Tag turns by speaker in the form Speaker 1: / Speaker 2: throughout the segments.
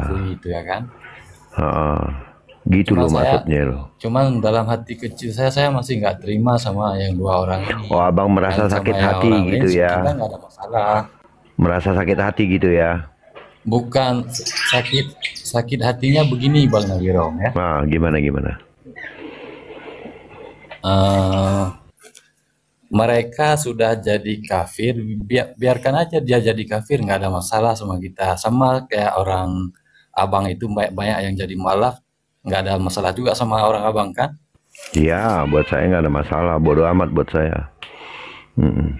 Speaker 1: kafir itu ya kan.
Speaker 2: Gitu
Speaker 1: Cuma
Speaker 2: loh
Speaker 1: saya,
Speaker 2: maksudnya loh.
Speaker 1: cuman dalam hati kecil saya masih nggak terima sama yang dua orang
Speaker 2: Oh,
Speaker 1: ini.
Speaker 2: abang merasa
Speaker 1: Dan
Speaker 2: sakit
Speaker 1: sama yang
Speaker 2: hati
Speaker 1: orang lain
Speaker 2: gitu
Speaker 1: kita
Speaker 2: ya.
Speaker 1: nggak ada masalah.
Speaker 2: Merasa sakit hati gitu ya.
Speaker 1: Bukan sakit sakit hatinya begini Bang Nawirong ya.
Speaker 2: Nah, gimana gimana?
Speaker 1: Eh, Mereka sudah jadi kafir, biarkan aja dia jadi kafir, nggak ada masalah sama kita. Sama kayak orang abang itu banyak yang jadi mualaf, nggak ada masalah juga sama orang abang kan?
Speaker 2: Iya, buat saya nggak ada masalah. Bodoh amat buat saya.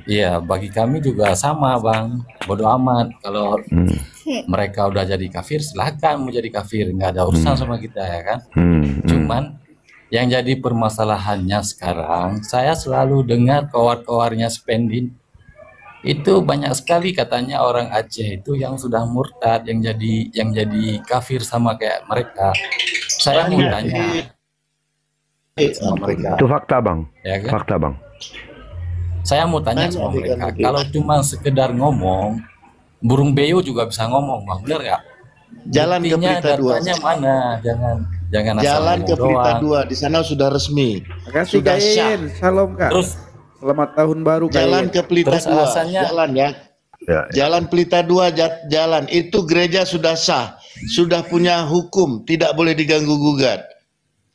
Speaker 1: Iya, bagi kami juga sama bang, bodoh amat. Kalau mereka udah jadi kafir, silahkan mau jadi kafir, nggak ada urusan sama kita ya kan? Cuman yang jadi permasalahannya sekarang, saya selalu dengar kowar-kowarnya Spendin itu banyak sekali katanya orang Aceh itu yang sudah murtad, yang jadi kafir sama kayak mereka. Saya mau
Speaker 3: Banyak
Speaker 1: tanya
Speaker 3: di
Speaker 1: sama mereka,
Speaker 2: Itu fakta bang.
Speaker 1: ya kan?
Speaker 2: Fakta bang.
Speaker 1: Saya mau tanya
Speaker 3: banyak
Speaker 1: sama
Speaker 3: di
Speaker 1: mereka,
Speaker 3: kanan
Speaker 1: kalau cuma sekedar ngomong, burung beo juga bisa ngomong, bang, bener nggak?
Speaker 3: Jalan ke
Speaker 1: Buktinya,
Speaker 3: Pelita 2.
Speaker 1: datanya mana? Jangan jangan asal
Speaker 3: Jalan
Speaker 1: ngomong
Speaker 3: ke Pelita
Speaker 1: doang.
Speaker 3: 2, di sana sudah resmi.
Speaker 4: Makasih
Speaker 3: Sudah
Speaker 4: Kak
Speaker 3: syah.
Speaker 4: Iin. Salam Kak.
Speaker 1: Terus
Speaker 4: Selamat tahun baru Kak
Speaker 3: Jalan
Speaker 4: Iin.
Speaker 3: ke Pelita
Speaker 1: terus
Speaker 3: 2.
Speaker 1: alasannya,
Speaker 3: Jalan ya.
Speaker 2: Ya,
Speaker 3: Jalan Pelita 2 jalan. Itu gereja sudah sah. Sudah punya hukum, tidak boleh diganggu gugat.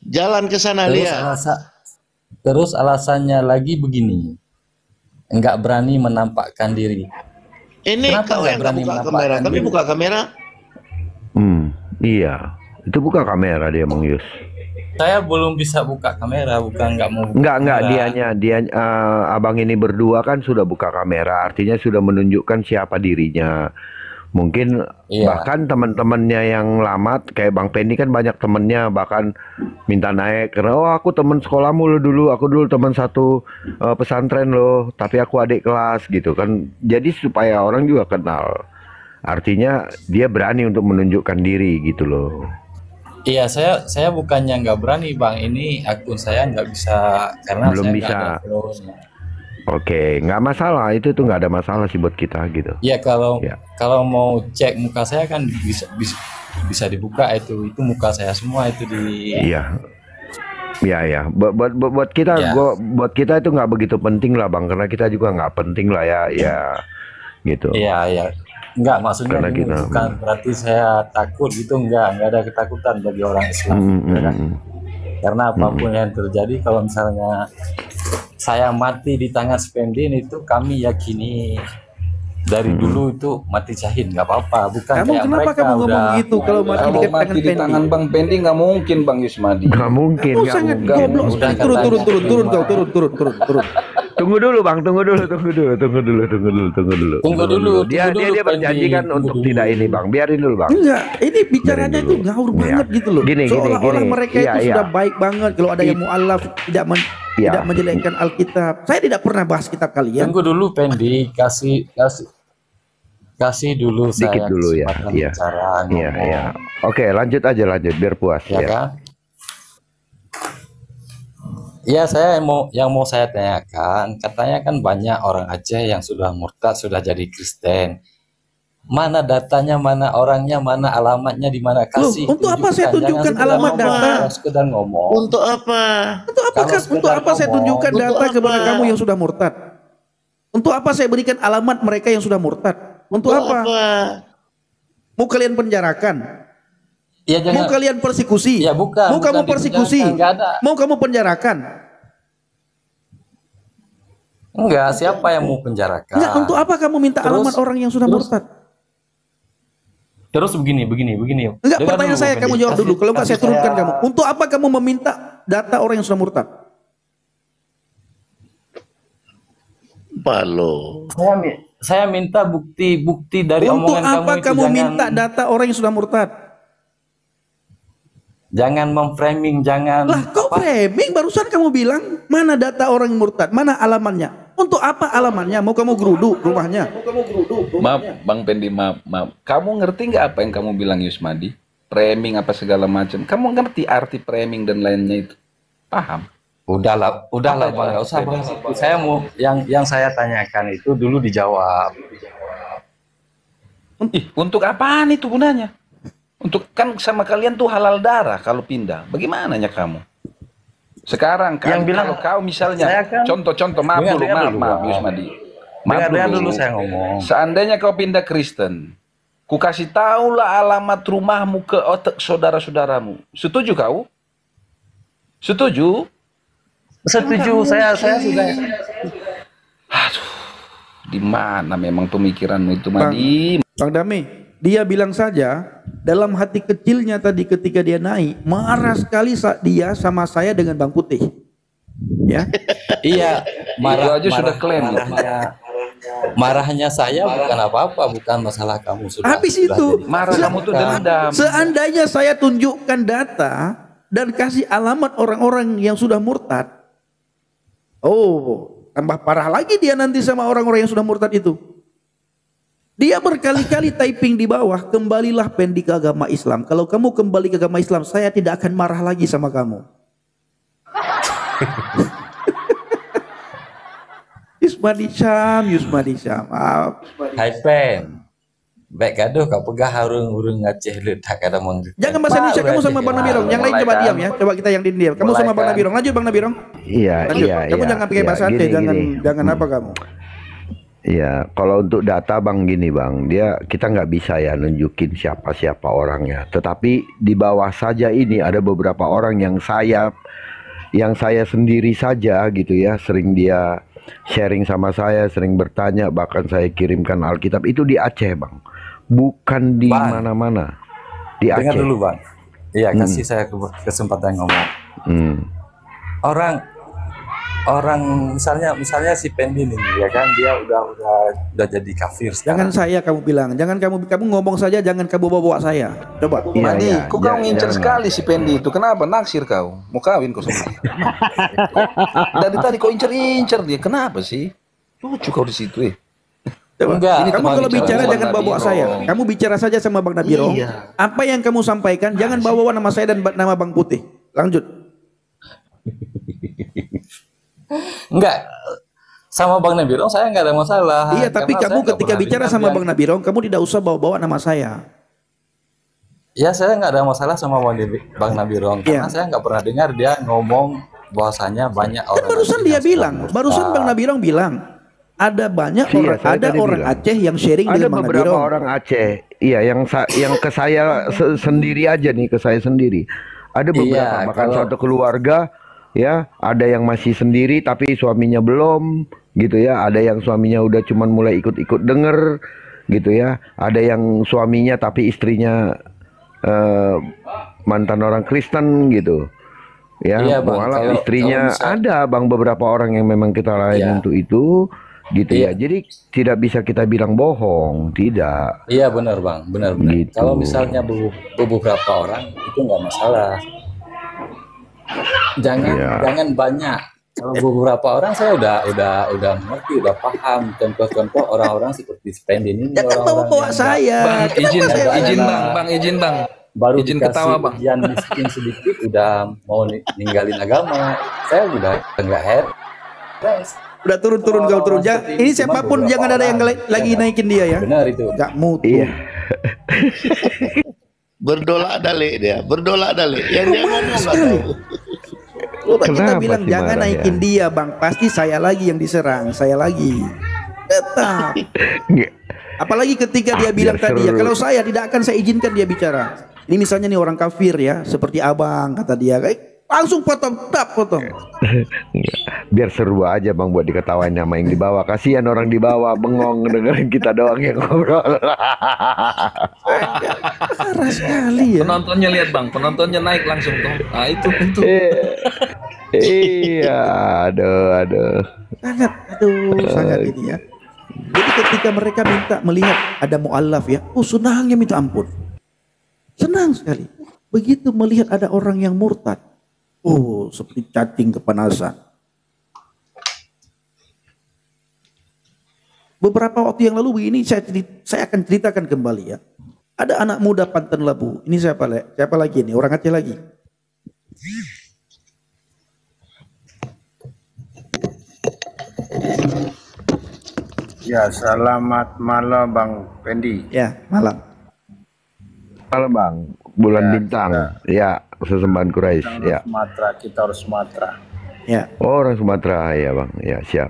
Speaker 3: Jalan ke sana
Speaker 1: terus
Speaker 3: lihat.
Speaker 1: terus alasannya lagi begini, nggak berani menampakkan diri.
Speaker 3: Ini
Speaker 1: Kenapa
Speaker 3: kau
Speaker 1: nggak
Speaker 3: yang
Speaker 1: berani
Speaker 3: buka kamera.
Speaker 1: menampakkan
Speaker 3: Kami
Speaker 1: diri?
Speaker 3: buka kamera.
Speaker 2: Iya. Itu buka kamera dia Bang Yus.
Speaker 1: Saya belum bisa buka kamera, bukan nggak mau buka
Speaker 2: Enggak,
Speaker 1: kamera.
Speaker 2: dia abang ini berdua kan sudah buka kamera, artinya sudah menunjukkan siapa dirinya. Mungkin
Speaker 1: Iya,
Speaker 2: bahkan teman-temannya yang lama kayak Bang Pendi kan banyak temennya, bahkan minta naik karena oh aku teman sekolahmu lo dulu, aku dulu teman satu pesantren loh, tapi aku adik kelas gitu kan. Jadi supaya orang juga kenal. Artinya dia berani untuk menunjukkan diri gitu loh.
Speaker 1: iya, saya bukannya nggak berani bang, ini akun saya nggak bisa karena
Speaker 2: Belum
Speaker 1: saya nggak ada
Speaker 2: bisa.
Speaker 1: follow-nya.
Speaker 2: Oke, nggak masalah, itu tuh nggak ada masalah sih buat kita gitu.
Speaker 1: Iya, kalau
Speaker 2: Ya.
Speaker 1: kalau mau cek muka saya kan bisa bisa, bisa dibuka, itu muka saya semua itu di
Speaker 2: Iya, ya ya. Buat kita,
Speaker 1: ya.
Speaker 2: buat kita itu nggak begitu penting lah bang, karena kita juga nggak penting lah ya, ya gitu.
Speaker 1: Iya, iya. Enggak, maksudnya
Speaker 2: Karena
Speaker 1: gini,
Speaker 2: kita,
Speaker 1: bukan berarti saya takut gitu, enggak ada ketakutan bagi orang Islam, ya kan? Karena apapun yang terjadi, kalau misalnya saya mati di tangan Spendin itu kami yakini dari dulu itu mati syahid, nggak apa-apa, bukan
Speaker 4: Kamu
Speaker 1: kayak
Speaker 4: kenapa
Speaker 1: mereka
Speaker 4: kamu ngomong
Speaker 1: udah
Speaker 4: gitu kalau mati
Speaker 5: Kalau
Speaker 4: di tangan
Speaker 5: mati di
Speaker 4: Pendi?
Speaker 5: tangan Bang Pendi nggak mungkin Bang Yusmadi.
Speaker 2: nggak mungkin,
Speaker 4: Kamu
Speaker 2: nggak
Speaker 4: sangat
Speaker 2: mungkin.
Speaker 4: goblok
Speaker 1: udah
Speaker 4: sekali. Turun, turun,
Speaker 1: katanya
Speaker 4: turun, turun,
Speaker 1: cuma
Speaker 4: kau turun, turun.
Speaker 2: Tunggu dulu bang, tunggu dulu.
Speaker 1: tunggu dulu
Speaker 2: Dia berjanji
Speaker 1: Pendi,
Speaker 2: kan
Speaker 1: tunggu
Speaker 2: untuk
Speaker 1: dulu.
Speaker 2: tidak ini bang, biarin dulu bang.
Speaker 4: Enggak, ini bicaranya
Speaker 2: Biarin
Speaker 4: itu
Speaker 2: dulu.
Speaker 4: ngawur
Speaker 2: Iya.
Speaker 4: banget gitu loh.
Speaker 2: Gini,
Speaker 4: Seolah-olah
Speaker 2: gini.
Speaker 4: mereka
Speaker 2: Iya,
Speaker 4: itu
Speaker 2: iya.
Speaker 4: sudah baik banget. Kalau ada yang mualaf tidak
Speaker 2: Iya.
Speaker 4: tidak menjelekkan Alkitab. Saya tidak pernah bahas kitab kalian.
Speaker 1: Tunggu dulu Pendi, kasih dulu
Speaker 2: Dikit
Speaker 1: saya
Speaker 2: dulu ya,
Speaker 1: kesempatan
Speaker 2: iya.
Speaker 1: bicara
Speaker 2: Iya,
Speaker 1: ngomong,
Speaker 2: iya. Oke, lanjut biar puas
Speaker 1: ya
Speaker 2: ya.
Speaker 1: kan? Ya, yang mau saya tanyakan, katanya kan banyak orang Aceh yang sudah murtad, sudah jadi Kristen. Mana datanya, mana orangnya, mana alamatnya, di mana?
Speaker 4: Loh,
Speaker 1: Kasih,
Speaker 4: untuk apa saya
Speaker 1: tunjukkan. Jangan
Speaker 4: tunjukkan
Speaker 1: sekedar
Speaker 4: alamat
Speaker 1: ngomong,
Speaker 4: data?
Speaker 1: kalau sekedar ngomong.
Speaker 3: Untuk apa?
Speaker 4: Untuk apa,
Speaker 1: Kalau
Speaker 4: untuk
Speaker 1: sekedar
Speaker 4: apa saya
Speaker 1: ngomong,
Speaker 4: tunjukkan
Speaker 3: untuk
Speaker 4: data kepada
Speaker 3: apa?
Speaker 4: kamu yang sudah murtad? Untuk apa saya berikan alamat mereka yang sudah murtad? Untuk apa? Mau kalian penjarakan?
Speaker 1: Ya
Speaker 4: Mau
Speaker 1: jangan.
Speaker 4: kalian persekusi?
Speaker 1: Ya bukan,
Speaker 4: Mau kamu
Speaker 1: bukan
Speaker 4: persekusi?
Speaker 1: dipenjarakan, nggak ada.
Speaker 4: Mau kamu penjarakan?
Speaker 1: Enggak, siapa yang mau penjarakan?
Speaker 4: Enggak, untuk apa kamu minta
Speaker 1: Terus-
Speaker 4: alamat orang yang sudah
Speaker 1: terus-
Speaker 4: murtad?
Speaker 1: Terus begini.
Speaker 4: Enggak,
Speaker 1: Dengar
Speaker 4: pertanyaan
Speaker 1: dulu,
Speaker 4: saya
Speaker 1: Fendi.
Speaker 4: kamu jawab dulu. Kalau enggak
Speaker 1: Kasih
Speaker 4: saya turunkan kamu. Untuk apa kamu meminta data orang yang sudah murtad?
Speaker 3: Palo.
Speaker 1: Saya minta bukti dari
Speaker 4: Untuk
Speaker 1: omongan
Speaker 4: apa
Speaker 1: itu.
Speaker 4: kamu
Speaker 1: Jangan,
Speaker 4: minta data orang yang sudah murtad?
Speaker 1: jangan memframing, jangan
Speaker 4: Lah kok framing? Barusan kamu bilang mana data orang yang murtad? Mana alamannya? Untuk apa alamannya? Mau kamu geruduk rumahnya?
Speaker 5: Maaf Bang Pendi, maaf. Kamu ngerti nggak apa yang kamu bilang Yusmadi? Framing apa segala macam. Kamu ngerti arti framing dan lainnya itu? Paham?
Speaker 1: Udahlah Bang, nggak usah bahas itu. Saya mau yang saya tanyakan itu dulu dijawab.
Speaker 5: Ih, untuk apaan itu gunanya? Untuk kan sama kalian tuh halal darah kalau pindah. Bagaimananya kamu? Sekarang kan kalau kau misalnya
Speaker 1: kan,
Speaker 5: contoh-contoh maaf dulu, maaf Yusmadi.
Speaker 1: Dengar dulu saya ngomong.
Speaker 5: Seandainya kau pindah Kristen, ku kasih tahulah alamat rumahmu ke saudara-saudaramu. Setuju kau? Setuju?
Speaker 1: Setuju, saya sudah.
Speaker 5: Aduh, di mana memang pemikiranmu itu, Madi?
Speaker 4: Bang Dame, dia bilang saja dalam hati kecilnya tadi ketika dia naik, marah sekali dia sama saya dengan Bang Putih. Ya.
Speaker 1: Iya,
Speaker 5: Itu aja sudah klaim.
Speaker 1: Marahnya saya bukan apa-apa, bukan masalah kamu sudah.
Speaker 4: Habis itu,
Speaker 5: marah kamu tuh dendam.
Speaker 4: Seandainya saya tunjukkan data dan kasih alamat orang-orang yang sudah murtad, oh, tambah parah lagi dia nanti sama orang-orang yang sudah murtad itu. Dia berkali-kali typing di bawah, kembalilah Pendi ke agama Islam. Kalau kamu kembali ke agama Islam, saya tidak akan marah lagi sama kamu. Yusmadi Syam.
Speaker 1: Hai Pen. Baik gaduh kau pegah harung ngaceh letak ada mong.
Speaker 4: Jangan bahasa Indonesia, kamu sama Bang Nabirong. Yang lain coba diam ya. Coba kita yang diam. Kamu sama Bang Nabirong. Lanjut Bang Nabirong.
Speaker 2: Iya,
Speaker 4: Lanjut.
Speaker 2: iya.
Speaker 4: Kamu jangan pakai bahasa Aceh, jangan apa kamu.
Speaker 2: Iya, kalau untuk data Bang gini Bang, kita nggak bisa ya nunjukin siapa orangnya. Tetapi di bawah saja ini ada beberapa orang yang saya sendiri saja gitu ya, sering dia sharing sama saya, sering bertanya, bahkan saya kirimkan Alkitab itu di Aceh Bang, bukan di mana-mana, di Aceh.
Speaker 1: Dengar dulu Bang. Iya, kasih saya kesempatan ngomong. Orang misalnya si Pendi nih, ya kan, dia udah jadi kafir sekarang.
Speaker 4: Jangan saya kamu bilang, jangan kamu ngomong saja, jangan kamu bawa saya. Coba.
Speaker 5: Madi, kok kau ngincer sekali si Pendi itu? Kenapa naksir kau? Mau kawin kau sama dia? Dari tadi kau incer dia, kenapa sih? Lucu kau di situ
Speaker 1: Enggak.
Speaker 4: Kamu kalau bicara jangan bawa saya. Kamu bicara saja sama Bang Nabirong.
Speaker 5: Iya.
Speaker 4: Apa yang kamu sampaikan jangan bawa nama saya dan nama Bang Putih. Lanjut.
Speaker 1: Enggak. Sama Bang Nabirong saya enggak ada masalah.
Speaker 4: Iya, tapi kamu ketika bicara sama Bang Nabirong, kamu tidak usah bawa-bawa nama saya.
Speaker 1: Ya, saya enggak ada masalah sama Bang Nabirong karena saya enggak pernah dengar dia ngomong bahwasanya banyak orang.
Speaker 4: Barusan dia bilang, barusan Bang Nabirong bilang, ada banyak orang Aceh yang sharing dengan Bang Nabirong.
Speaker 2: Ada beberapa orang Aceh, iya, yang ke saya sendiri aja nih, ke saya sendiri. Ada beberapa, bahkan suatu keluarga. Ya, ada yang masih sendiri tapi suaminya belum gitu ya. Ada yang suaminya udah cuman mulai ikut-ikut denger gitu ya. Ada yang suaminya tapi istrinya mantan orang Kristen gitu. Ya, malah istrinya ada Bang beberapa orang yang memang kita layan untuk itu gitu ya. Jadi tidak bisa kita bilang bohong, tidak.
Speaker 1: Iya benar Bang, benar.
Speaker 2: Gitu.
Speaker 1: Kalau misalnya beberapa orang itu nggak masalah. Jangan banyak. Kalau beberapa orang saya udah mengerti, udah paham contoh-contoh orang-orang seperti Spendi ini.
Speaker 4: Jangan bawa saya.
Speaker 5: Izin bang.
Speaker 1: Baru
Speaker 5: izin ketawa Bang.
Speaker 1: Yang miskin sedikit udah mau ninggalin agama. Saya udah nggak heran.
Speaker 4: Udah turun kau turun. Ini siapapun jangan ada yang lagi naikin dia ya.
Speaker 1: Benar itu.
Speaker 4: Gak mutu.
Speaker 2: Iya.
Speaker 3: Berdolak dalik dia, yang dia ngomong nggak tahu.
Speaker 4: Kita bilang jangan naikin dia Bang, pasti saya lagi yang diserang, saya lagi. Tetap. Apalagi ketika dia bilang tadi ya, kalau saya tidak akan saya izinkan dia bicara. Ini misalnya nih orang kafir ya, seperti abang kata dia, langsung potong.
Speaker 2: Biar seru aja Bang buat diketawain sama yang di bawah. Kasihan orang di bawah bengong dengerin kita doang yang ngobrol.
Speaker 4: Parah sekali ya.
Speaker 5: Penontonnya lihat Bang, penontonnya naik langsung tuh. Nah itu.
Speaker 2: Iya, aduh.
Speaker 4: Sangat ini ya. Jadi ketika mereka melihat ada mu'allaf ya, senangnya minta ampun. Senang sekali. Begitu melihat ada orang yang murtad, seperti cacing kepanasan. Beberapa waktu yang lalu begini saya akan ceritakan kembali ya. Ada anak muda Pantan Labu. Ini siapa lagi nih? Orang Aceh lagi.
Speaker 6: Ya, selamat malam Bang Pendi.
Speaker 4: Ya, malam.
Speaker 2: Malam Bang, bulan
Speaker 6: Ya,
Speaker 2: bintang.
Speaker 6: kita
Speaker 2: Ya, sesembahan Quraisy.
Speaker 6: orang
Speaker 2: Ya.
Speaker 6: Sumatera, kita orang Sumatera.
Speaker 4: Ya.
Speaker 2: Oh, orang Sumatera ya Bang. Ya, siap.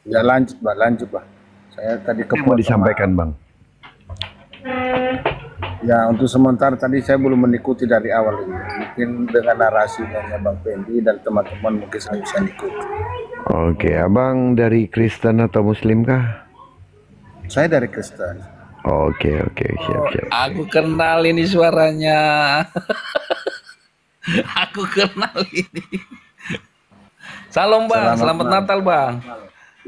Speaker 6: Ya lanjut Pak, lanjut Pak. Saya tadi
Speaker 2: Apa yang mau
Speaker 6: kepotong,
Speaker 2: disampaikan Bang?
Speaker 6: ya untuk sementara tadi saya belum mengikuti dari awal ini. Mungkin dengan narasinya Bang Pendi dan teman-teman mungkin saya bisa ikuti.
Speaker 2: Oke, Abang dari Kristen atau Muslim kah?
Speaker 6: Saya dari Kristen.
Speaker 2: Oke, siap.
Speaker 5: Aku kenal ini suaranya. Aku kenal ini. Salam Bang, selamat Natal Bang.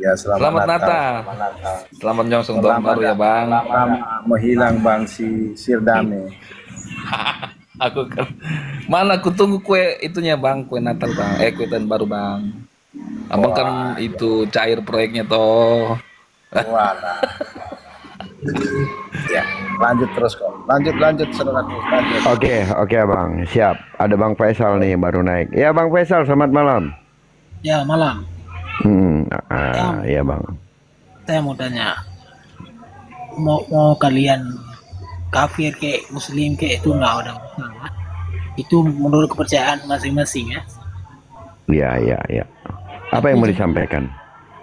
Speaker 6: Ya,
Speaker 5: Selamat Natal.
Speaker 6: Selamat Natal.
Speaker 5: Selamat nyongsong tahun baru ya Bang.
Speaker 6: Lama menghilang Bang si Sirdame.
Speaker 5: Aku kan mana aku tunggu kue itunya Bang, kue Natal Bang. Kue tahun baru Bang. Abang kan itu cair proyeknya toh.
Speaker 6: Walah. Ya, lanjut terus kok. Lanjut saudaraku, lanjut.
Speaker 2: Oke Abang, siap. Ada Bang Faisal nih yang baru naik. Ya Bang Faisal, selamat malam.
Speaker 7: Ya malam,
Speaker 2: Ya Bang.
Speaker 7: saya mau tanya, mau kalian kafir kayak muslim kayak itu nggak ada masalah. Itu menurut kepercayaan masing-masing ya.
Speaker 2: Ya. Apa yang mau disampaikan?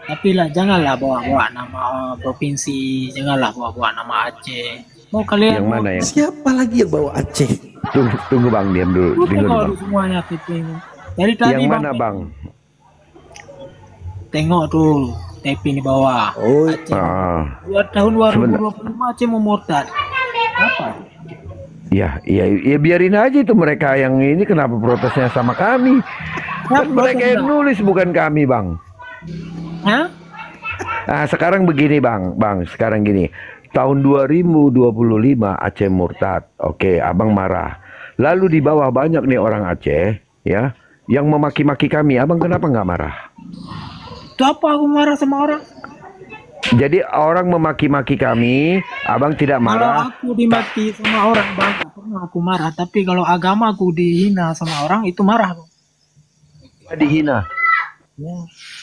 Speaker 7: Tapi lah janganlah bawa-bawa nama provinsi, janganlah bawa-bawa nama Aceh. Mau kalian
Speaker 2: Yang mana yang?
Speaker 4: Siapa lagi yang bawa Aceh?
Speaker 2: Tunggu Bang, diam dulu.
Speaker 7: Mau
Speaker 2: Dengar
Speaker 7: tengok
Speaker 2: Bang.
Speaker 7: tuh semuanya gitu ini. Dari tadi
Speaker 2: Yang mana Bang?
Speaker 7: tengok tuh TP di bawah.
Speaker 4: Oh,
Speaker 7: Aceh.
Speaker 2: Ah,
Speaker 7: Tahun
Speaker 2: Sebentar.
Speaker 7: 2025 Aceh mau murtad. Apa?
Speaker 2: ya biarin aja itu mereka yang ini kenapa protesnya sama kami? Kan mereka yang nulis bukan kami Bang.
Speaker 7: Hah?
Speaker 2: Nah, sekarang begini Bang, sekarang gini. Tahun 2025 Aceh murtad. Oke, Abang marah. Lalu di bawah banyak nih orang Aceh, ya, yang memaki-maki kami. Abang kenapa nggak marah?
Speaker 7: Itu apa aku marah sama orang?
Speaker 2: Jadi orang memaki-maki kami, Abang tidak
Speaker 7: Kalau
Speaker 2: marah.
Speaker 7: aku dimaki sama orang bang, gak pernah aku marah. Tapi kalau agama aku dihina sama orang itu marah. Bang.
Speaker 2: Dihina.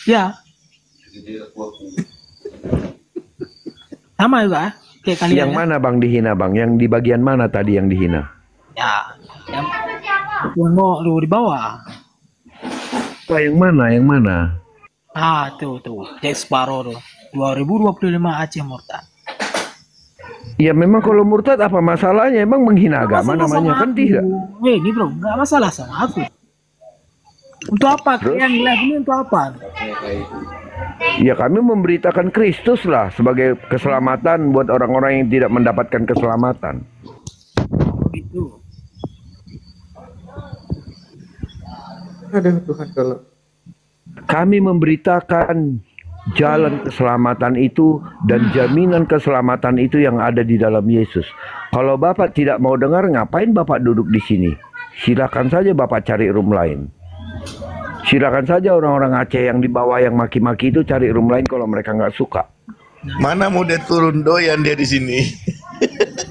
Speaker 7: Ya. Sama juga kayak kalian.
Speaker 2: Yang
Speaker 7: ya.
Speaker 2: mana Bang dihina Bang? Yang di bagian mana tadi yang dihina?
Speaker 7: Ya. Yang lu di bawah.
Speaker 2: Wah, yang mana? Yang mana?
Speaker 7: Tuh. Jack Sparrow tuh. 2025 Aceh murtad.
Speaker 2: Ya memang kalau murtad apa masalahnya? Emang menghina agama
Speaker 7: Masalah
Speaker 2: namanya
Speaker 7: sama
Speaker 2: kan
Speaker 7: aku.
Speaker 2: tidak?
Speaker 7: Ini bro, nggak masalah sama aku. Untuk apa? Kalian live ini untuk apa?
Speaker 2: Ya kami memberitakan Kristus lah sebagai keselamatan buat orang-orang yang tidak mendapatkan keselamatan.
Speaker 7: Gitu.
Speaker 4: aduh Tuhan kalau.
Speaker 2: Kami memberitakan jalan keselamatan itu dan jaminan keselamatan itu yang ada di dalam Yesus. Kalau Bapak tidak mau dengar, ngapain Bapak duduk di sini? Silakan saja Bapak cari room lain. Silakan saja orang-orang Aceh yang di bawah yang maki-maki itu cari room lain kalau mereka nggak suka.
Speaker 3: Mana mau dia turun doyan dia di sini.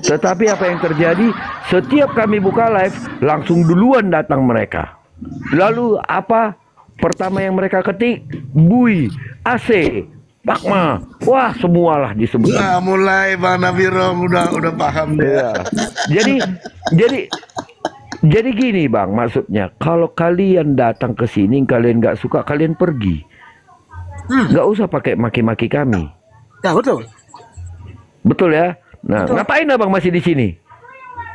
Speaker 2: Tetapi apa yang terjadi? Setiap kami buka live, langsung duluan datang mereka. Lalu apa? Pertama yang mereka ketik, Bui, AC, Pakma. Wah, semualah disebut.
Speaker 3: Nah, mulai Bang Nabi Rom udah paham dia.
Speaker 2: Ya. Jadi gini Bang, maksudnya kalau kalian datang ke sini, kalian nggak suka, kalian pergi. Nggak usah pakai maki-maki kami.
Speaker 7: Ya betul.
Speaker 2: Betul ya? Nah, ngapain Abang masih di sini?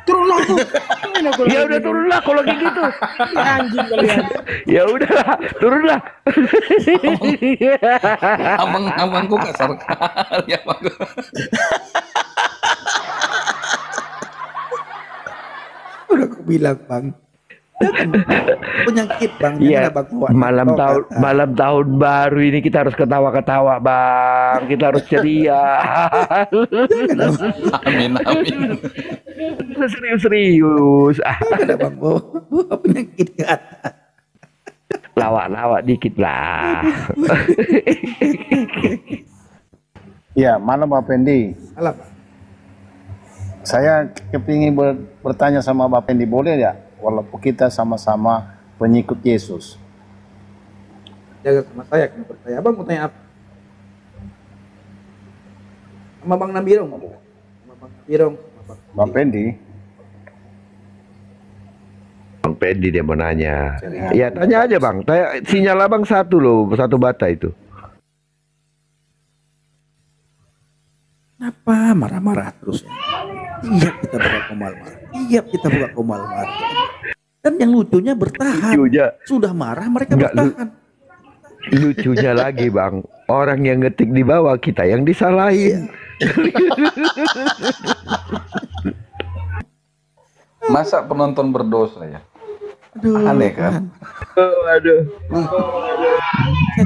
Speaker 7: Turunlah tuh.
Speaker 2: Ya udah turunlah kalau kayak gitu.
Speaker 7: Anjing kalian.
Speaker 2: Ya udahlah, turunlah.
Speaker 5: Abangku kasar kali abangku.
Speaker 4: Udah aku bilang bang. Jangan penyakit bang.
Speaker 2: Iya,
Speaker 4: Jangan, Bang, bawa
Speaker 2: malam tahun baru ini kita harus ketawa-ketawa Bang. Kita harus ceria.
Speaker 5: Amin.
Speaker 2: Serius-serius.
Speaker 4: Jangan bang bawa penyakit ke atas.
Speaker 2: Lawak-lawak dikit lah.
Speaker 6: Ya, malam Pak Pendi.
Speaker 4: Alam.
Speaker 6: Saya kepingin bertanya sama Bapak Pendi, boleh ya? Walaupun kita sama-sama pengikut Yesus.
Speaker 4: Jaga sama saya, kenapa percaya? Abang mau tanya apa? Sama Bang Nabiro mau? Sama Pirong.
Speaker 6: Bang Pendi.
Speaker 2: Bang Pendi dia mau nanya. Ya tanya aja bang. Sinyal abang satu loh, satu bata itu.
Speaker 4: Kenapa marah-marah terus? Iya kita buka Komal marah. Iya kita buka Komal marah. Dan yang lucunya bertahan.
Speaker 2: Lucunya,
Speaker 4: Sudah marah mereka
Speaker 2: Nggak,
Speaker 4: bertahan.
Speaker 2: lucunya lagi bang, orang yang ngetik di bawah kita yang disalahin.
Speaker 5: Masa penonton berdosa ya?
Speaker 4: Aduh,
Speaker 5: Aneh kan?
Speaker 2: Aduh.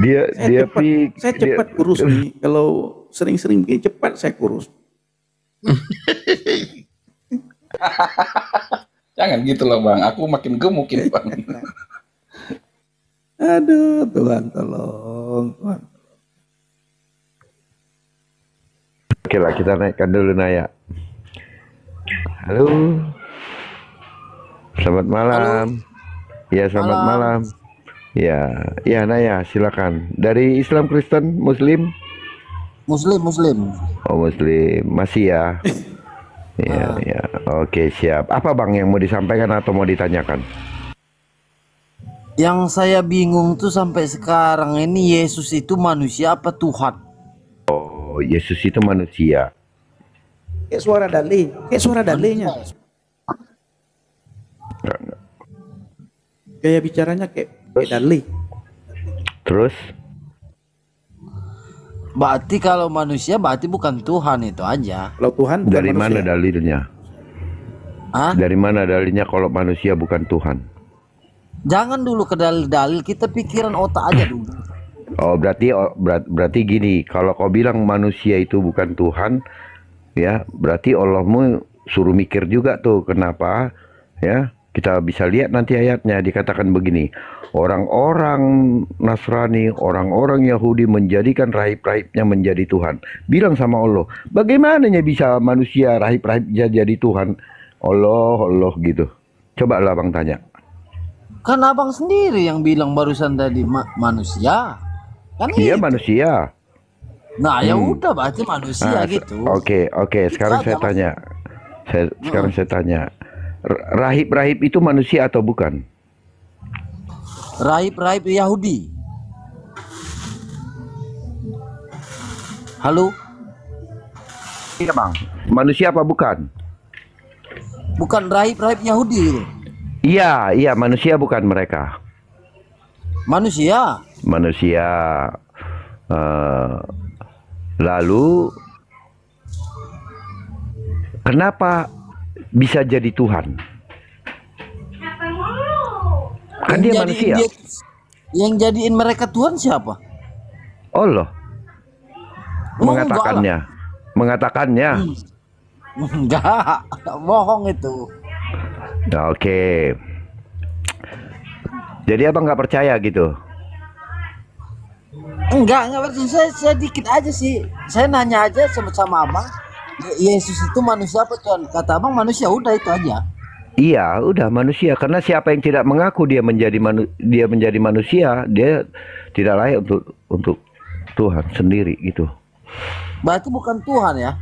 Speaker 2: Dia
Speaker 4: saya cepat kurus nih. Kalau sering-sering begini cepat saya kurus.
Speaker 5: Jangan gitu loh bang, aku makin gemukin bang.
Speaker 4: Aduh, Tuhan tolong, Tuhan.
Speaker 2: Oke lah, kita naikkan dulu Naya. Halo. Selamat malam. Ya, selamat malam. Ya, ya Naya, silakan. Dari Islam, Kristen, Muslim?
Speaker 8: Muslim.
Speaker 2: Oh, Muslim. Masih ya? Ya, ya. Oke, siap. Apa Bang yang mau disampaikan atau mau ditanyakan?
Speaker 8: Yang saya bingung tuh sampai sekarang ini, Yesus itu manusia apa Tuhan?
Speaker 2: Oh, Yesus itu manusia.
Speaker 4: Kayak suara Dale, kayak suara Dale-nya. Gaya bicaranya kayak Dale.
Speaker 2: Terus?
Speaker 8: Berarti kalau manusia berarti bukan Tuhan, itu aja.
Speaker 4: Kalau Tuhan bukan
Speaker 2: Dari mana
Speaker 4: manusia.
Speaker 2: dalilnya?
Speaker 8: Hah?
Speaker 2: Dari mana dalilnya kalau manusia bukan Tuhan?
Speaker 8: Jangan dulu ke dalil-dalil, kita pikiran otak aja dulu.
Speaker 2: Oh, berarti gini, kalau kau bilang manusia itu bukan Tuhan, ya, berarti Allahmu suruh mikir juga tuh kenapa, ya. Kita bisa lihat nanti ayatnya dikatakan begini, orang-orang Nasrani, orang-orang Yahudi menjadikan rahib-rahibnya menjadi Tuhan. Bilang sama Allah, bagaimananya bisa manusia rahib-rahibnya jadi Tuhan? Allah gitu. Coba lah Bang tanya.
Speaker 8: Kan abang sendiri yang bilang barusan tadi manusia. Kan
Speaker 2: Dia
Speaker 8: itu.
Speaker 2: manusia.
Speaker 8: Nah ya udah berarti manusia gitu.
Speaker 2: Oke. Sekarang saya tanya. Sekarang saya tanya. Rahib-rahib itu manusia atau bukan?
Speaker 8: Rahib-rahib Yahudi. Halo?
Speaker 2: Iya Bang. Manusia apa bukan?
Speaker 8: Bukan rahib-rahib Yahudi itu.
Speaker 2: Iya manusia bukan mereka.
Speaker 8: Manusia.
Speaker 2: Lalu kenapa bisa jadi Tuhan? Kan dia manusia.
Speaker 8: Yang jadiin mereka Tuhan siapa?
Speaker 2: Allah
Speaker 8: Oh,
Speaker 2: mengatakannya.
Speaker 8: Enggak, bohong itu.
Speaker 2: Oke. Jadi abang nggak percaya gitu?
Speaker 8: Enggak percaya. Saya dikit aja sih. Saya nanya aja sama abang. Yesus itu manusia apa Tuhan? Kata abang manusia, udah itu aja.
Speaker 2: Iya, udah manusia. Karena siapa yang tidak mengaku dia menjadi manusia, dia tidak layak untuk Tuhan sendiri gitu.
Speaker 8: Berarti bukan Tuhan ya?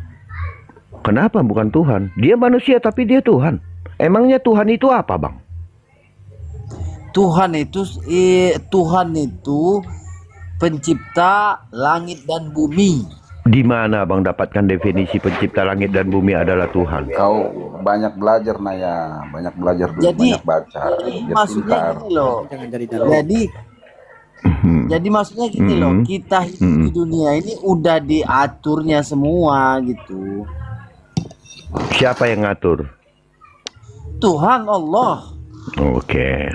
Speaker 2: Kenapa bukan Tuhan? Dia manusia tapi dia Tuhan. Emangnya Tuhan itu apa, Bang?
Speaker 8: Tuhan itu pencipta langit dan bumi.
Speaker 2: Di mana Bang dapatkan definisi pencipta langit dan bumi adalah Tuhan?
Speaker 5: Kau banyak belajar Naya, banyak belajar dulu, banyak baca.
Speaker 8: Maksudnya gini loh. Jadi maksudnya gini loh, kita hidup di dunia ini udah diaturnya semua gitu.
Speaker 2: Siapa yang ngatur?
Speaker 8: Tuhan Allah.
Speaker 2: Oke.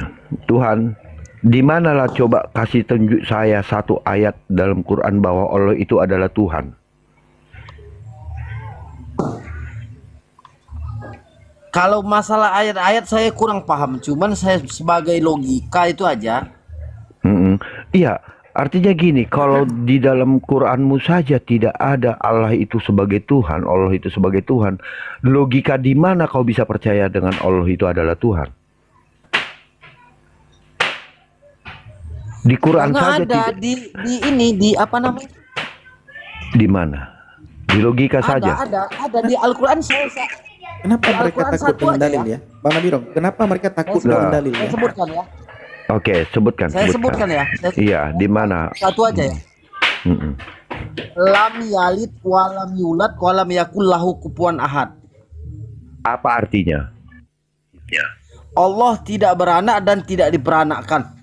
Speaker 2: Tuhan, di manalah coba kasih tunjuk saya satu ayat dalam Quran bahwa Allah itu adalah Tuhan.
Speaker 8: Kalau masalah ayat-ayat saya kurang paham, cuman saya sebagai logika itu aja.
Speaker 2: Iya, artinya gini, kalau di dalam Quranmu saja tidak ada Allah itu sebagai Tuhan, Allah itu sebagai Tuhan, logika di mana kau bisa percaya dengan Allah itu adalah Tuhan? Di Quran
Speaker 8: Karena
Speaker 2: saja
Speaker 8: ada
Speaker 2: tidak.
Speaker 8: di apa namanya?
Speaker 2: Di mana? Di Di logika saja.
Speaker 8: Ada di Al-Quran
Speaker 4: Kenapa mereka takut dengan dalil ya? Bang Nabirong, kenapa mereka takut dengan dalil ya?
Speaker 8: Saya sebutkan ya.
Speaker 2: Oke, sebutkan.
Speaker 8: Saya sebutkan ya.
Speaker 2: Iya, di mana?
Speaker 8: Satu aja ya. Lam yalid walam yulad walam yakul lahu kufuwan ahad.
Speaker 2: Apa artinya?
Speaker 8: Ya. Allah tidak beranak dan tidak diperanakkan.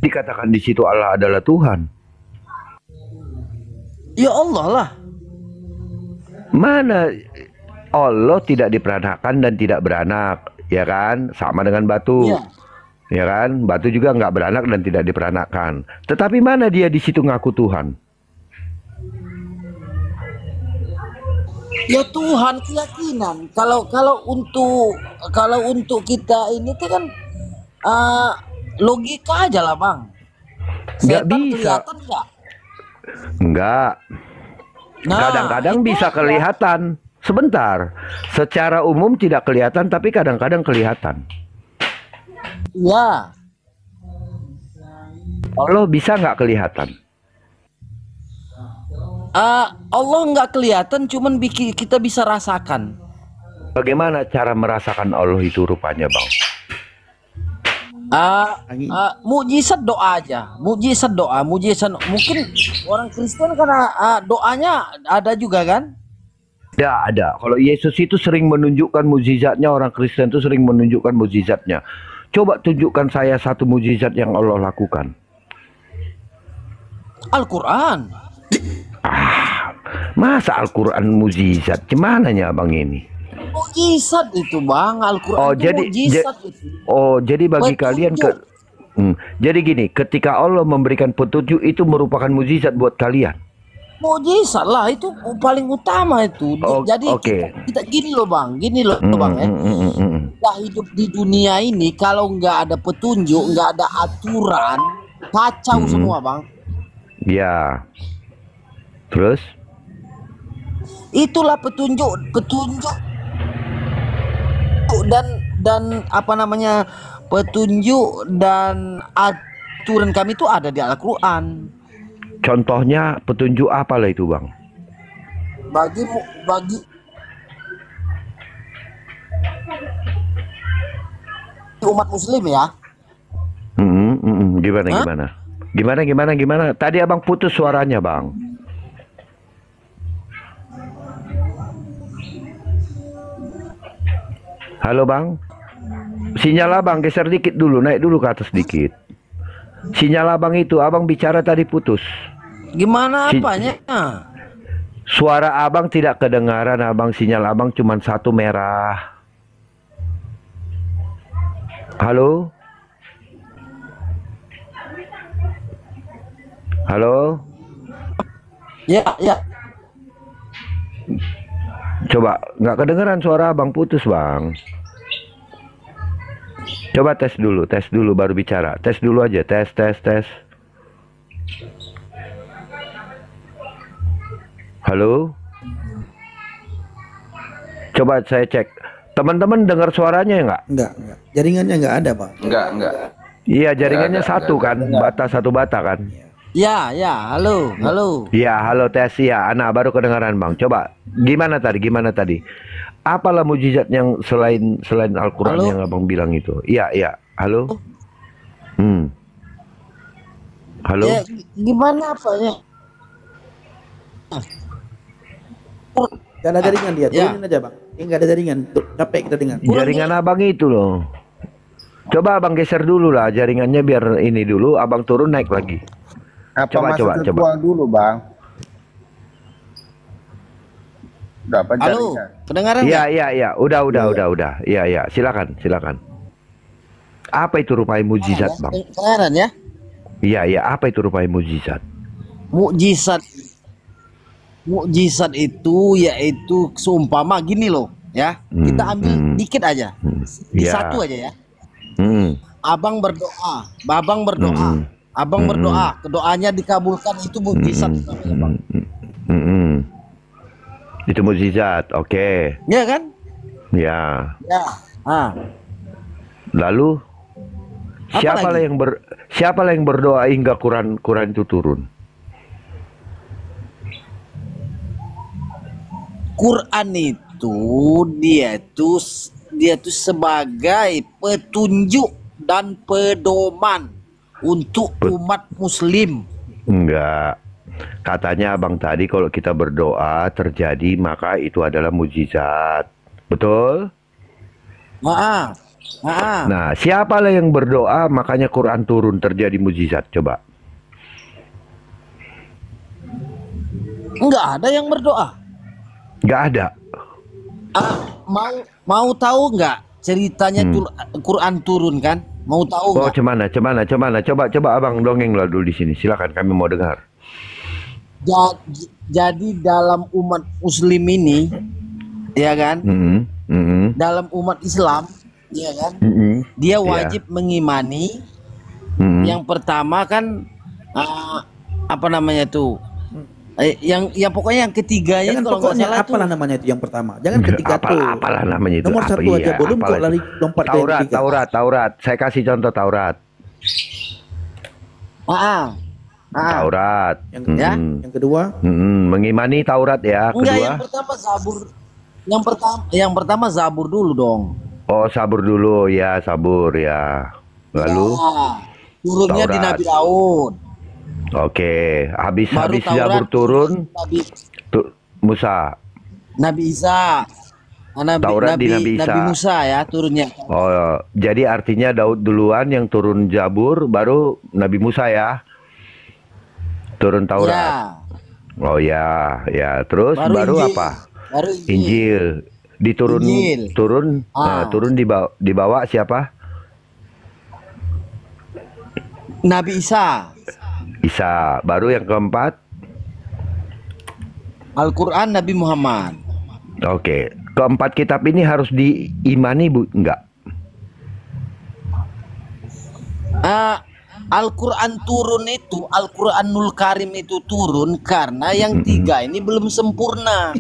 Speaker 2: Dikatakan di situ Allah adalah Tuhan.
Speaker 8: Ya Allah lah.
Speaker 2: Mana Allah tidak diperanakkan dan tidak beranak, ya kan? Sama dengan batu.
Speaker 8: Ya.
Speaker 2: Ya kan? Batu juga nggak beranak dan tidak diperanakkan. Tetapi mana dia di situ ngaku Tuhan?
Speaker 8: Ya Tuhan, keyakinan. Kalau untuk kita ini tuh kan logika aja lah, Bang.
Speaker 2: Nggak
Speaker 8: Setan
Speaker 2: bisa.
Speaker 8: kelihatan nggak?
Speaker 2: Enggak.
Speaker 8: Nah,
Speaker 2: Kadang-kadang
Speaker 8: itu
Speaker 2: bisa
Speaker 8: aja.
Speaker 2: kelihatan. Sebentar. Secara umum tidak kelihatan, tapi kadang-kadang kelihatan.
Speaker 8: Ya.
Speaker 2: Allah bisa nggak kelihatan?
Speaker 8: Allah nggak kelihatan, cuman kita bisa rasakan.
Speaker 2: Bagaimana cara merasakan Allah itu rupanya, Bang?
Speaker 8: Mujizat doa aja, mujizat doa, mujizat. Mungkin orang Kristen karena doanya ada juga kan?
Speaker 2: Ada. Kalau Yesus itu sering menunjukkan mukjizatnya, orang Kristen itu sering menunjukkan mukjizatnya. Coba tunjukkan saya satu mukjizat yang Allah lakukan.
Speaker 8: Al-Quran.
Speaker 2: Masa Al-Quran mukjizat? Gimana Bang ini?
Speaker 8: Mujizat itu, Bang. Al-Quran
Speaker 2: Oh,
Speaker 8: itu
Speaker 2: jadi
Speaker 8: mujizat itu.
Speaker 2: jadi bagi kalian jadi gini, ketika Allah memberikan petunjuk itu merupakan mukjizat buat kalian.
Speaker 8: Mujizat lah, itu paling utama itu. Jadi kita gini loh, Bang. Gini loh, Bang ya. Kita hidup di dunia ini kalau nggak ada petunjuk, nggak ada aturan, kacau semua, Bang.
Speaker 2: Ya. Terus?
Speaker 8: Itulah petunjuk dan apa namanya, petunjuk dan aturan kami itu ada di Al-Quran.
Speaker 2: Contohnya petunjuk apa lah itu, Bang?
Speaker 8: Bagi umat Muslim ya.
Speaker 2: Gimana? Tadi Abang putus suaranya, Bang. Halo, Bang. Sinyal Abang geser dikit dulu, naik dulu ke atas dikit. Sinyal Abang itu, Abang bicara tadi putus.
Speaker 8: Gimana apanya?
Speaker 2: Suara Abang tidak kedengaran, Abang. Sinyal Abang cuma satu merah. Halo? Halo?
Speaker 8: Ya.
Speaker 2: Coba, nggak kedengeran suara Abang, putus, Bang. Coba tes dulu baru bicara. Tes dulu aja, tes. Halo? Coba saya cek. Teman-teman dengar suaranya enggak?
Speaker 4: Enggak. Jaringannya enggak ada, Pak.
Speaker 5: Enggak.
Speaker 2: Iya, jaringannya satu kan, satu bata kan.
Speaker 8: Ya, halo.
Speaker 2: Ya, halo tes ya, Ana baru kedengaran, Bang. Coba, gimana tadi? Apalah mujizat yang selain Al-Quran yang Abang bilang itu? Iya, halo. Halo.
Speaker 8: Ya, gimana apanya?
Speaker 4: Gak ada jaringan dia, turunin aja, Bang. Enggak ada jaringan, capek kita dengar.
Speaker 2: Jaringan Abang itu loh. Coba Abang geser dulu lah jaringannya biar ini dulu, Abang turun naik lagi.
Speaker 6: Coba. Dulu, Bang. Dapat
Speaker 8: Halo,
Speaker 6: jaringan.
Speaker 8: kedengaran
Speaker 2: Iya,
Speaker 8: nggak?
Speaker 2: iya. Udah. Iya. Silakan. Apa itu rupanya mujizat, Bang?
Speaker 8: Kedengaran ya?
Speaker 2: Iya. Apa itu rupanya mujizat?
Speaker 8: Mukjizat itu yaitu seumpama gini loh, ya. Kita ambil dikit aja. Satu aja ya. Abang berdoa. Doanya dikabulkan, itu mukjizat namanya, Bang.
Speaker 2: Itu mukjizat, oke.
Speaker 8: Ya kan?
Speaker 2: Ya. Lalu siapa yang berdoa hingga Quran itu turun?
Speaker 8: Quran itu dia tuh sebagai petunjuk dan pedoman untuk umat muslim.
Speaker 2: Enggak. Katanya abang tadi kalau kita berdoa terjadi maka itu adalah mujizat. Betul? Nah, siapalah yang berdoa makanya Quran turun terjadi mujizat? Coba.
Speaker 8: Enggak ada yang berdoa.
Speaker 2: Enggak ada.
Speaker 8: Mau tahu nggak ceritanya Quran turun kan? Mau tahu nggak?
Speaker 2: Cemana? Coba abang dongeng lah dulu di sini. Silakan, kami mau dengar.
Speaker 8: Jadi dalam umat muslim ini, ya kan? Dalam umat Islam, ya kan? Dia wajib mengimani. Yang pertama kan apa namanya tuh? Yang pokoknya yang ketiganya kalau nggak salah
Speaker 4: apalah namanya itu yang pertama. Jangan ketiga tuh.
Speaker 2: Apalah namanya itu.
Speaker 4: Nomor satu aja belum kok lari lompat ke yang ketiga.
Speaker 2: Taurat. Saya kasih contoh Taurat. Taurat.
Speaker 4: Yang kedua?
Speaker 2: Mengimani Taurat ya.
Speaker 8: Enggak,
Speaker 2: kedua.
Speaker 8: yang pertama Zabur. Yang pertama Zabur dulu dong.
Speaker 2: Oh, Zabur dulu ya, Zabur ya. Lalu
Speaker 8: turunnya di Nabi Daud.
Speaker 2: Oke, habis Zabur turun Musa.
Speaker 8: Nabi Isa.
Speaker 2: Taurat di Nabi Isa.
Speaker 8: Nabi Musa ya turunnya.
Speaker 2: Oh, jadi artinya Daud duluan yang turun Zabur, baru Nabi Musa ya. Turun Taurat.
Speaker 8: Ya.
Speaker 2: Oh ya. Terus baru apa?
Speaker 8: Baru
Speaker 2: Injil. Turun dibawa siapa?
Speaker 8: Nabi Isa.
Speaker 2: Baru yang keempat
Speaker 8: Al-Quran Nabi Muhammad.
Speaker 2: Oke, keempat kitab ini harus diimani enggak?
Speaker 8: Al-Quran turun itu, Al-Quranul Karim itu turun karena yang tiga ini belum sempurna.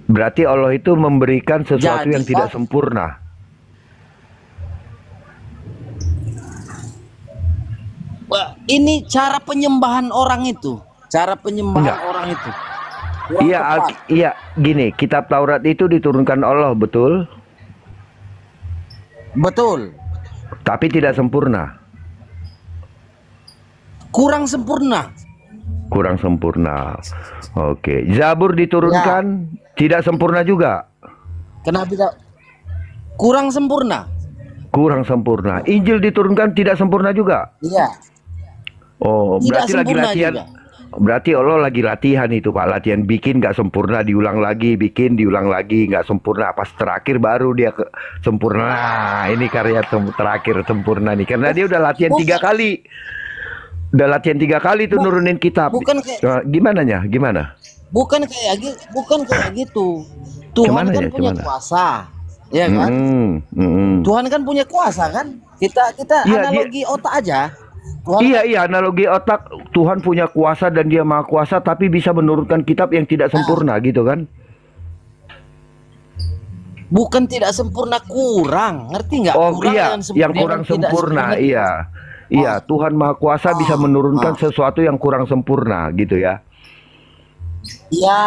Speaker 2: Berarti Allah itu memberikan sesuatu yang tidak sempurna.
Speaker 8: Ini cara penyembahan orang itu. Orang itu.
Speaker 2: Iya, gini, kitab Taurat itu diturunkan Allah, betul?
Speaker 8: Betul.
Speaker 2: Tapi tidak sempurna.
Speaker 8: Kurang sempurna.
Speaker 2: Oke. Zabur diturunkan tidak sempurna juga.
Speaker 8: Kenapa? Kurang sempurna.
Speaker 2: Injil diturunkan tidak sempurna juga.
Speaker 8: Iya.
Speaker 2: Oh,
Speaker 8: tidak
Speaker 2: berarti lagi latihan.
Speaker 8: Juga.
Speaker 2: Berarti Allah lagi latihan itu, Pak. Latihan bikin nggak sempurna, diulang lagi, diulang lagi, nggak sempurna. Pas terakhir baru dia sempurna. Nah, ini karya terakhir sempurna nih. Karena dia udah latihan 3 kali. Udah latihan 3 kali tuh nurunin kitab. Gimana? Bukan
Speaker 8: kayak gitu. Tuhan kan punya kuasa. Ya kan? Tuhan kan punya kuasa kan? Kita analogi otak aja.
Speaker 2: Iya, analogi otak. Tuhan punya kuasa dan dia maha kuasa, tapi bisa menurunkan kitab yang tidak sempurna gitu kan?
Speaker 8: Bukan tidak sempurna, kurang. Ngerti nggak?
Speaker 2: Yang kurang sempurna. Iya, Tuhan maha kuasa bisa menurunkan sesuatu yang kurang sempurna gitu ya.
Speaker 8: Iya.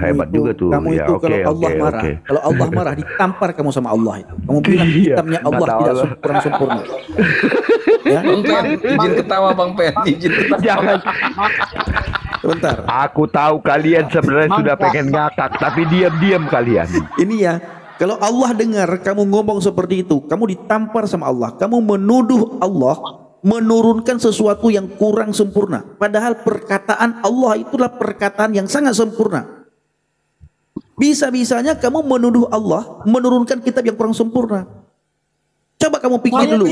Speaker 2: Hebat juga tuh.
Speaker 4: Kamu itu kalau Allah marah, kalau Allah marah ditampar kamu sama Allah itu. Kamu bilang kitabnya Allah tidak kurang sempurna.
Speaker 5: Ya? Izin ketawa Bang Pen, izin ketawa.
Speaker 2: Jangan.
Speaker 4: Sebentar.
Speaker 2: Aku tahu kalian sebenarnya sudah pengen ngakak, tapi diam-diam kalian.
Speaker 4: Ini ya, kalau Allah dengar kamu ngomong seperti itu, kamu ditampar sama Allah. Kamu menuduh Allah menurunkan sesuatu yang kurang sempurna. Padahal perkataan Allah itulah perkataan yang sangat sempurna. Bisa-bisanya kamu menuduh Allah menurunkan kitab yang kurang sempurna. Coba kamu pikir dulu.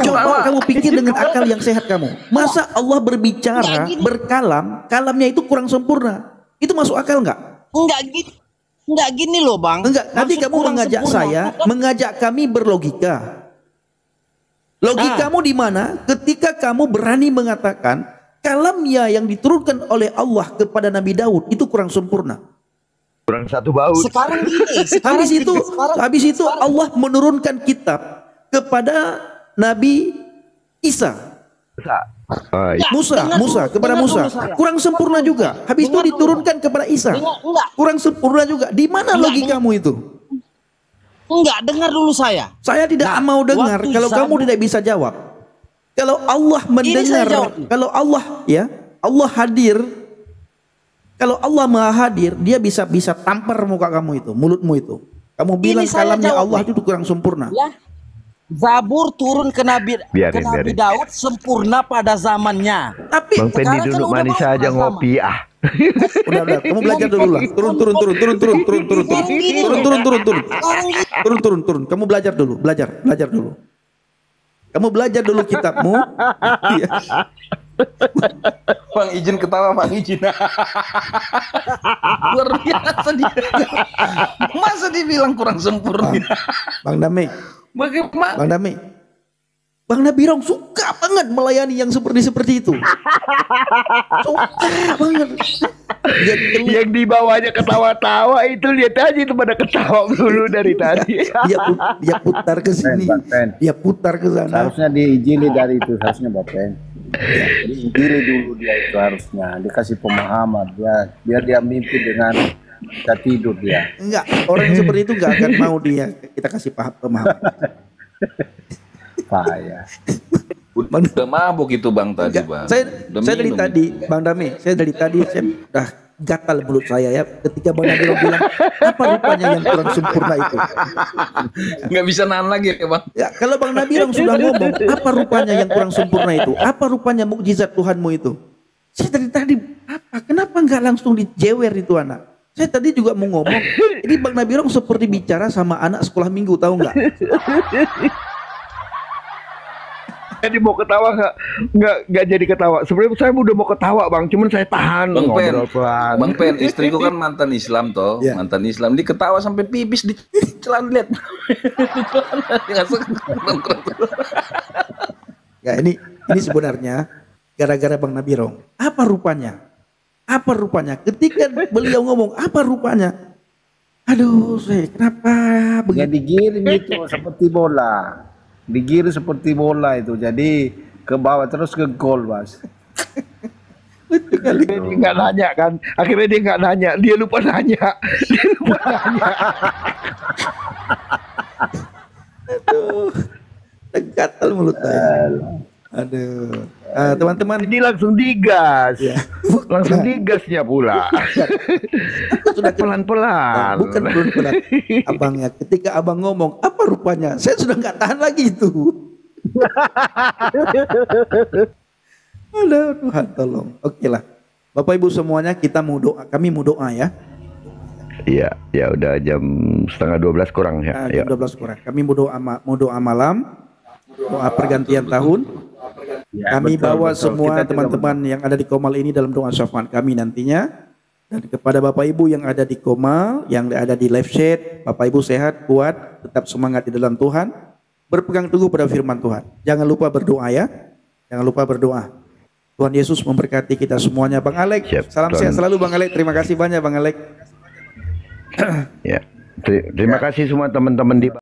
Speaker 4: Coba kamu pikir dengan akal yang sehat kamu. Masa Allah berbicara, berkalam, kalamnya itu kurang sempurna? Itu masuk akal nggak?
Speaker 8: Enggak gini loh Bang.
Speaker 4: Enggak. Nanti kamu mengajak saya, mengajak kami berlogika. Logikamu di mana? Ketika kamu berani mengatakan kalamnya yang diturunkan oleh Allah kepada Nabi Daud itu kurang sempurna.
Speaker 2: Kurang satu baut.
Speaker 8: Sekarang gini.
Speaker 4: Habis itu Allah menurunkan kitab kepada Nabi Isa. Musa kepada Musa kurang sempurna juga. Habis itu diturunkan kepada Isa. Kurang sempurna juga. Di mana logikamu itu?
Speaker 8: Enggak, dengar dulu saya.
Speaker 4: Saya tidak mau dengar kalau kamu tidak bisa jawab. Kalau Allah mendengar, kalau Allah Allah hadir. Kalau Allah Maha hadir, dia bisa tampar muka kamu itu, mulutmu itu. Kamu bilang kalamnya Allah itu kurang sempurna.
Speaker 8: Ya. Zabur turun ke Nabi Daud sempurna pada zamannya.
Speaker 2: Tapi Bang Pendi duduk manis aja ngopi
Speaker 4: Udah, kamu belajar dulu lah. Turun. Kamu belajar dulu, belajar dulu. Kamu belajar dulu kitabmu.
Speaker 5: Bang izin ketawa, Bang izin. Luar biasa dia. Masa dibilang kurang sempurna.
Speaker 4: Bang Dame.
Speaker 5: Bagaimana?
Speaker 4: Bang Dame. Bang Nabirong suka banget melayani yang seperti itu. Suka banget.
Speaker 2: Yang dibawanya ketawa-tawa itu lihat aja itu pada ketawa dulu dari tadi.
Speaker 4: Dia putar ke sini. Dia putar ke sana.
Speaker 6: Harusnya diijili dari itu, harusnya Bapak. Diijili dulu dia itu harusnya. Dikasih pemahaman biar dia mimpi dengan kita tidur dia.
Speaker 4: Enggak, orang seperti itu enggak akan mau kita kasih pemahaman.
Speaker 6: Payah.
Speaker 5: Udah mabuk itu Bang tadi, Bang.
Speaker 4: Saya dari tadi, Bang Dame, saya udah gatal mulut saya ya ketika Bang Nabirong bilang apa rupanya yang kurang sempurna itu.
Speaker 5: Nggak bisa nahan lagi ya Bang.
Speaker 4: Ya, kalau Bang Nabirong sudah ngomong apa rupanya yang kurang sempurna itu, apa rupanya mukjizat Tuhanmu itu. Saya dari tadi kenapa nggak langsung dijewer itu anak. Saya tadi juga mau ngomong, ini Bang Nabirong seperti bicara sama anak sekolah minggu, tahu nggak?
Speaker 2: Jadi mau ketawa nggak jadi ketawa. Sebenarnya saya udah mau ketawa Bang, cuman saya tahan.
Speaker 5: Bang Pen, istriku kan mantan Islam toh, mantan Islam. Dia ketawa sampai pipis di celana lihat.
Speaker 4: Ya ini sebenarnya gara-gara Bang Nabirong. Apa rupanya? Ketika beliau ngomong apa rupanya? Aduh, kenapa
Speaker 6: begitu? Jadi giring itu seperti bola. Digiring seperti bola itu, jadi ke bawah terus ke gol, Mas.
Speaker 2: Dia nggak nanya kan, akhirnya dia nggak nanya, dia lupa nanya.
Speaker 4: Aduh, gatal mulut saya. Aduh, teman-teman
Speaker 2: ini langsung digas, langsung digasnya pula.
Speaker 4: Sudah
Speaker 2: pelan-pelan.
Speaker 4: Bukan pelan-pelan. Abangnya, ketika abang ngomong apa rupanya, saya sudah nggak tahan lagi itu. Aduh, Tuhan tolong. Oke lah, Bapak Ibu semuanya kami mau doa ya.
Speaker 2: Iya, ya udah jam 11:30 kurang ya.
Speaker 4: Jam 12 kurang. Kami mau doa malam, doa pergantian tahun.
Speaker 6: Ya,
Speaker 4: kami bawa semua teman-teman yang ada di Komal ini dalam doa syafaat kami nantinya. Dan kepada Bapak Ibu yang ada di Komal, yang ada di live chat, Bapak Ibu sehat, kuat, tetap semangat di dalam Tuhan, berpegang teguh pada firman Tuhan. Jangan lupa berdoa ya, jangan lupa berdoa. Tuhan Yesus memberkati kita semuanya. Bang Alek, salam sehat selalu Bang Alek. Terima kasih banyak Bang Alek.
Speaker 2: Ya, terima kasih semua teman-teman di